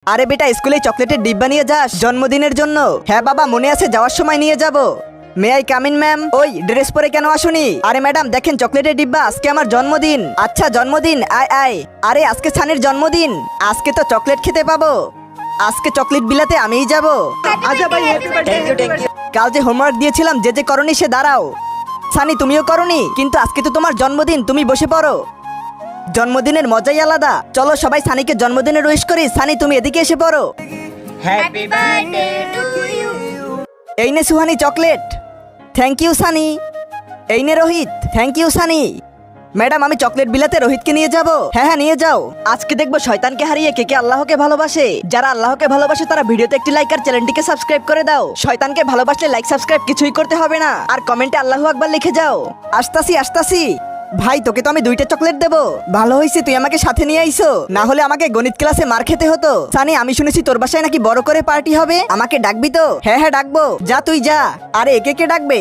আরে বেটা, স্কুলে চকলেটের ডিব্বা নিয়ে যাস জন্মদিনের জন্য? হ্যাঁ বাবা, মনে আছে, যাওয়ার সময় নিয়ে যাব। May I come in ma'am? ওই ড্রেস পরে কেন আসুনি? আরে ম্যাডাম দেখেন চকলেটের ডিব্বা, আজকে আমার জন্মদিন। আচ্ছা জন্মদিন, আয় আয়। আরে আজকে সানির জন্মদিন, আজকে তো চকলেট খেতে পাবো। আজকে চকলেট বিলাতে আমিই যাব। আচ্ছা ভাই, হ্যাপি বার্থডে। কাল যে হোমওয়ার্ক দিয়েছিলাম, যে করনি সে দাঁড়াও। সানি তুমিও করনি, কিন্তু আজকে তো তোমার জন্মদিন, তুমি বসে পড়ো। জন্মদিনের মজাই আলাদা। চলো সবাই সানিকে জন্মদিনের উইশ করি। সানি তুমি এদিকে এসে পড়ো। Happy birthday to you. এই নে Suhani chocolate. Thank you Sunny. এই নে Rohit. Thank you Sunny. Madam আমি চকলেট বিলাতে রোহিতকে নিয়ে যাব। হ্যাঁ হ্যাঁ নিয়ে যাও। আজকে দেখবো শয়তানকে হারিয়ে কে কে আল্লাহকে ভালোবাসে। যারা আল্লাহকে ভালোবাসে তারা ভিডিওতে একটি লাইক আর চ্যানেলটিকে সাবস্ক্রাইব করে দাও। শয়তানকে ভালোবাসলে লাইক সাবস্ক্রাইব কিছুই করতে হবে না, আর কমেন্টে আল্লাহু আকবার লিখে যাও। আসতাছি আসতাছি। ভাই তোকে তো আমি 2টা চকলেট দেবো। ভালো হয়েছে তুই আমাকে সাথে নিয়ে আইছো, না হলে আমাকে গণিত ক্লাসে মার খেতে হতো। সানি আমি শুনেছি তোর বাসায় নাকি বড় করে পার্টি হবে, আমাকে ডাকবি তো? হ্যাঁ হ্যাঁ ডাকবো, যা তুই যা। আরে একে কে ডাকবে?